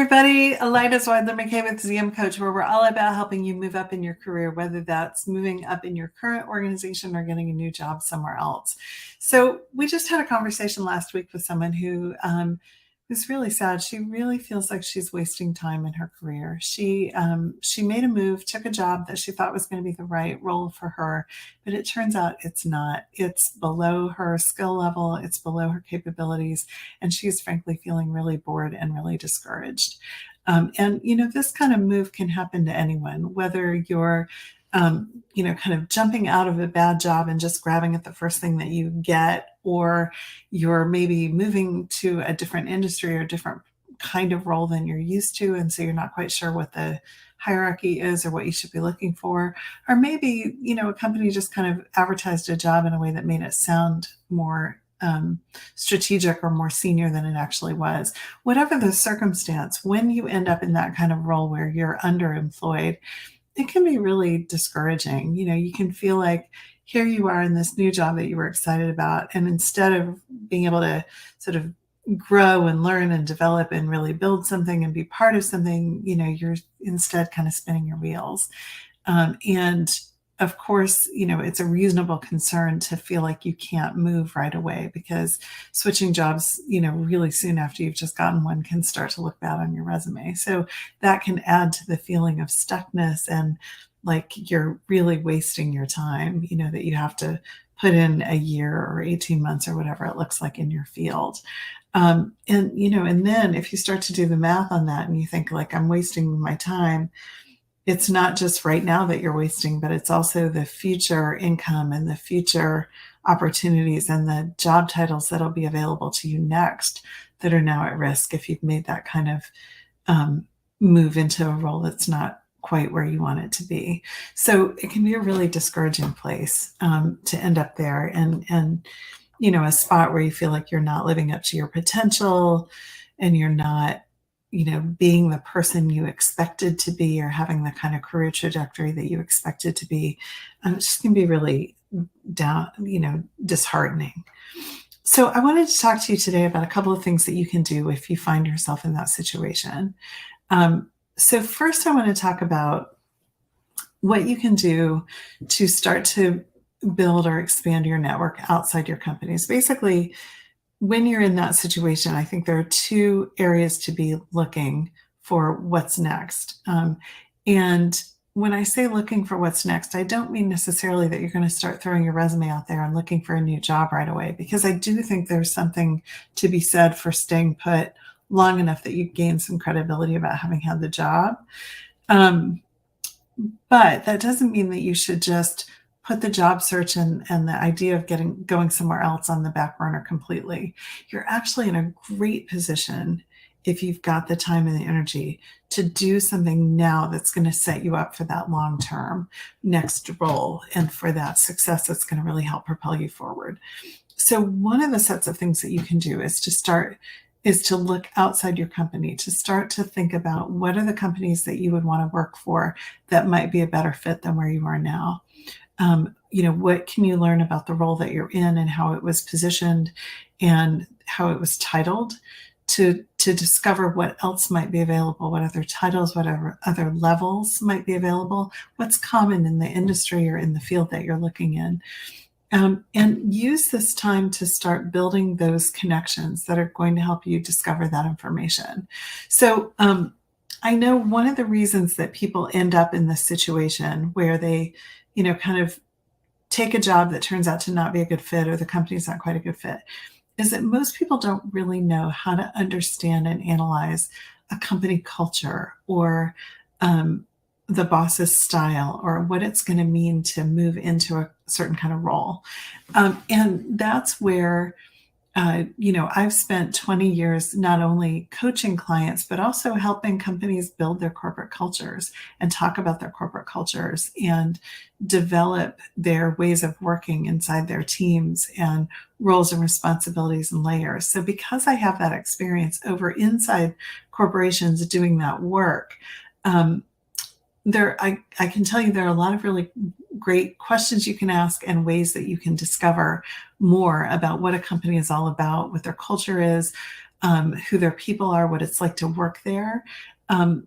everybody. Elida Zweidler-McKay with ZM Coach, where we're all about helping you move up in your career, whether that's moving up in your current organization or getting a new job somewhere else. So we just had a conversation last week with someone who was really sad. She really feels like she's wasting time in her career. She made a move, took a job that she thought was going to be the right role for her, but it turns out it's not. It's below her skill level. It's below her capabilities. And she's frankly feeling really bored and really discouraged. This kind of move can happen to anyone, whether you're kind of jumping out of a bad job and just grabbing at the first thing that you get, or you're maybe moving to a different industry or a different kind of role than you're used to. And so you're not quite sure what the hierarchy is or what you should be looking for. Or maybe, a company just kind of advertised a job in a way that made it sound more strategic or more senior than it actually was. Whatever the circumstance, when you end up in that kind of role where you're underemployed, it can be really discouraging. You can feel like here you are in this new job that you were excited about, and instead of being able to sort of grow and learn and develop and really build something and be part of something, you're instead kind of spinning your wheels. And of course, it's a reasonable concern to feel like you can't move right away, because switching jobs, really soon after you've just gotten one can start to look bad on your resume. So that can add to the feeling of stuckness and like you're really wasting your time, that you have to put in a year or 18 months or whatever it looks like in your field. And then if you start to do the math on that and you think like, I'm wasting my time, it's not just right now that you're wasting, but it's also the future income and the future opportunities and the job titles that'll be available to you next that are now at risk if you've made that kind of move into a role that's not quite where you want it to be. So it can be a really discouraging place to end up there, and a spot where you feel like you're not living up to your potential and you're not being the person you expected to be or having the kind of career trajectory that you expected to be. It's just going to be really disheartening. So I wanted to talk to you today about a couple of things that you can do if you find yourself in that situation. So first, I want to talk about what you can do to start to build or expand your network outside your companies. Basically, when you're in that situation, I think there are two areas to be looking for what's next. And when I say looking for what's next, I don't mean necessarily that you're going to start throwing your resume out there and looking for a new job right away, because I do think there's something to be said for staying put long enough that you gain some credibility about having had the job. But that doesn't mean that you should just put the job search and the idea of going somewhere else on the back burner completely. You're actually in a great position if you've got the time and the energy to do something now that's going to set you up for that long-term next role and for that success that's going to really help propel you forward. So one of the sets of things that you can do is to look outside your company, to start to think about what are the companies that you would want to work for that might be a better fit than where you are now. What can you learn about the role that you're in and how it was positioned and how it was titled, to discover what else might be available, what other titles, whatever other levels might be available, what's common in the industry or in the field that you're looking in. And use this time to start building those connections that are going to help you discover that information. So I know one of the reasons that people end up in this situation where they kind of take a job that turns out to not be a good fit, or the company's not quite a good fit, is that most people don't really know how to understand and analyze a company culture or the boss's style or what it's going to mean to move into a certain kind of role. And that's where I've spent 20 years not only coaching clients, but also helping companies build their corporate cultures and talk about their corporate cultures and develop their ways of working inside their teams and roles and responsibilities and layers. So because I have that experience over inside corporations doing that work, I can tell you there are a lot of really great questions you can ask and ways that you can discover more about what a company is all about, what their culture is, who their people are, what it's like to work there,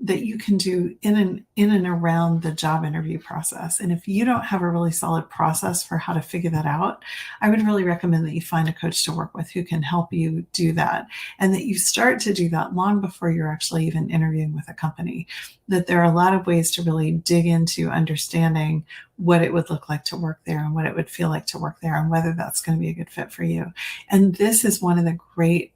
that you can do in and around the job interview process. And if you don't have a really solid process for how to figure that out, I would really recommend that you find a coach to work with who can help you do that, and that you start to do that long before you're actually even interviewing with a company. That there are a lot of ways to really dig into understanding what it would look like to work there and what it would feel like to work there and whether that's going to be a good fit for you. And this is one of the great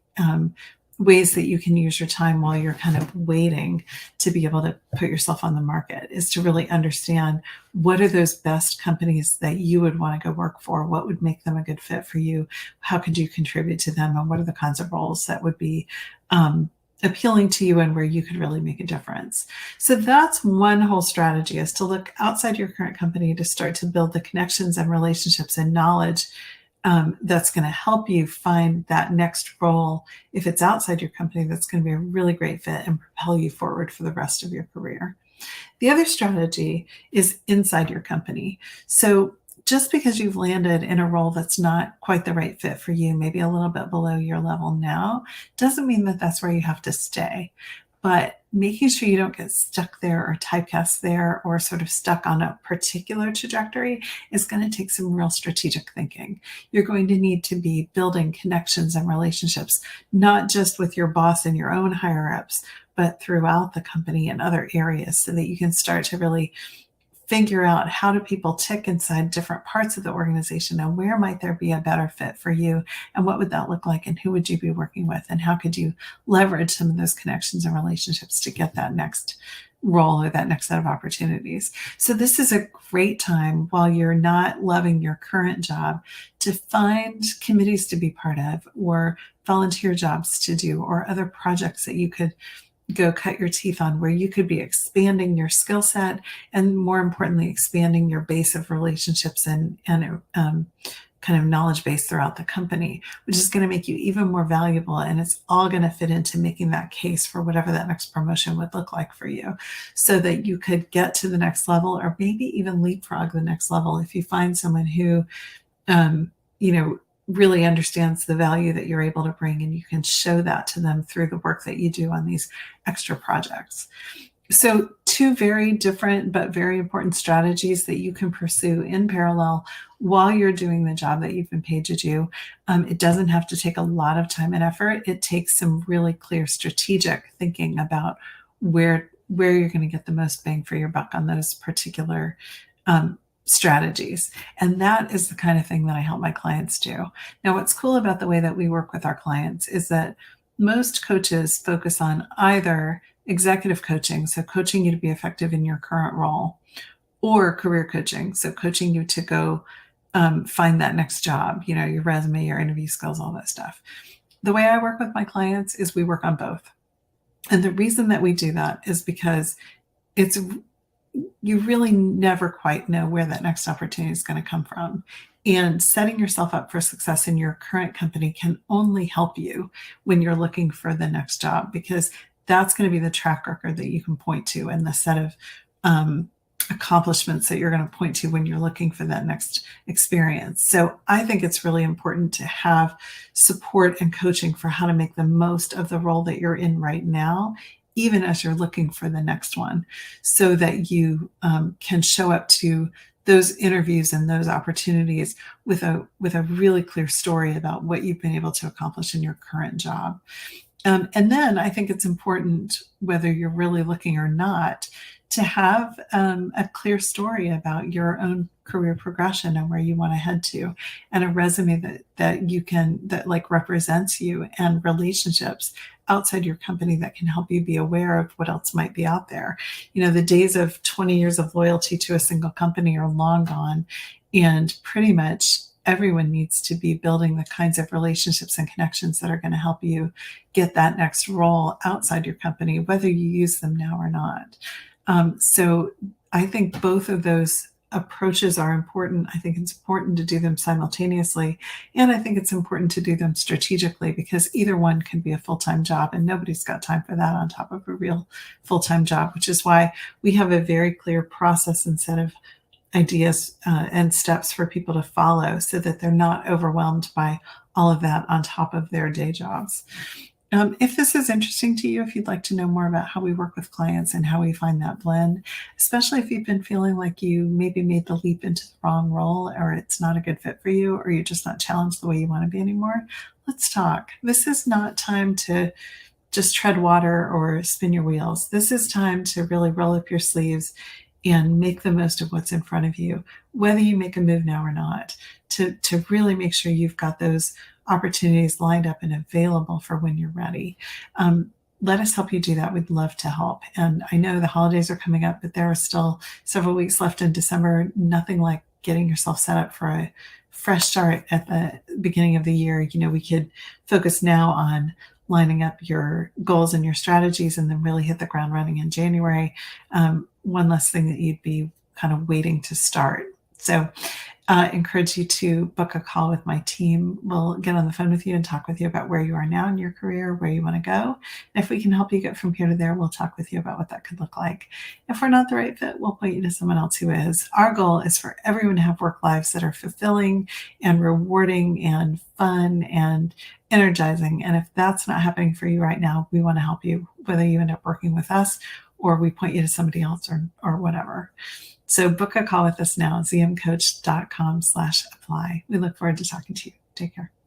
ways that you can use your time while you're kind of waiting to be able to put yourself on the market, is to really understand what are those best companies that you would want to go work for, what would make them a good fit for you, how could you contribute to them, and what are the kinds of roles that would be appealing to you and where you could really make a difference. So that's one whole strategy, is to look outside your current company to start to build the connections and relationships and knowledge that's going to help you find that next role, if it's outside your company, that's going to be a really great fit and propel you forward for the rest of your career. The other strategy is inside your company. So just because you've landed in a role that's not quite the right fit for you, maybe a little bit below your level now, doesn't mean that that's where you have to stay. But making sure you don't get stuck there or typecast there or sort of stuck on a particular trajectory is going to take some real strategic thinking. You're going to need to be building connections and relationships, not just with your boss and your own higher ups, but throughout the company and other areas, so that you can start to really figure out how do people tick inside different parts of the organization, and where might there be a better fit for you, and what would that look like, and who would you be working with, and how could you leverage some of those connections and relationships to get that next role or that next set of opportunities. So this is a great time, while you're not loving your current job, to find committees to be part of, or volunteer jobs to do, or other projects that you could go cut your teeth on, where you could be expanding your skill set, and more importantly, expanding your base of relationships and kind of knowledge base throughout the company, which is going to make you even more valuable. And it's all going to fit into making that case for whatever that next promotion would look like for you, so that you could get to the next level, or maybe even leapfrog the next level if you find someone who, really understands the value that you're able to bring, and you can show that to them through the work that you do on these extra projects. So two very different but very important strategies that you can pursue in parallel while you're doing the job that you've been paid to do. It doesn't have to take a lot of time and effort. It takes some really clear strategic thinking about where you're going to get the most bang for your buck on those particular strategies. And that is the kind of thing that I help my clients do. Now, what's cool about the way that we work with our clients is that most coaches focus on either executive coaching, so coaching you to be effective in your current role, or career coaching, so coaching you to go find that next job, your resume, your interview skills, all that stuff. The way I work with my clients is we work on both. And the reason that we do that is because you really never quite know where that next opportunity is going to come from. And setting yourself up for success in your current company can only help you when you're looking for the next job, because that's going to be the track record that you can point to, and the set of accomplishments that you're going to point to when you're looking for that next experience. So I think it's really important to have support and coaching for how to make the most of the role that you're in right now, even as you're looking for the next one, so that you can show up to those interviews and those opportunities with a really clear story about what you've been able to accomplish in your current job. And then I think it's important, whether you're really looking or not, to have a clear story about your own career progression and where you want to head to, and a resume that like represents you, and relationships outside your company that can help you be aware of what else might be out there. The days of 20 years of loyalty to a single company are long gone, and pretty much everyone needs to be building the kinds of relationships and connections that are going to help you get that next role outside your company, whether you use them now or not. So I think both of those approaches are important. I think it's important to do them simultaneously, and I think it's important to do them strategically, because either one can be a full-time job, and nobody's got time for that on top of a real full-time job, which is why we have a very clear process and set of ideas and steps for people to follow, so that they're not overwhelmed by all of that on top of their day jobs. If this is interesting to you, if you'd like to know more about how we work with clients and how we find that blend, especially if you've been feeling like you maybe made the leap into the wrong role or it's not a good fit for you or you're just not challenged the way you want to be anymore, let's talk. This is not time to just tread water or spin your wheels. This is time to really roll up your sleeves and make the most of what's in front of you, whether you make a move now or not, to really make sure you've got those opportunities lined up and available for when you're ready. Let us help you do that. We'd love to help. And I know the holidays are coming up, but there are still several weeks left in December. Nothing like getting yourself set up for a fresh start at the beginning of the year. We could focus now on lining up your goals and your strategies and then really hit the ground running in January. One less thing that you'd be kind of waiting to start. So encourage you to book a call with my team. We'll get on the phone with you and talk with you about where you are now in your career, where you want to go. And if we can help you get from here to there, we'll talk with you about what that could look like. If we're not the right fit, we'll point you to someone else who is. Our goal is for everyone to have work lives that are fulfilling and rewarding and fun and energizing. And if that's not happening for you right now, we want to help you, whether you end up working with us or we point you to somebody else or whatever. So book a call with us now, zmcoach.com/apply. We look forward to talking to you. Take care.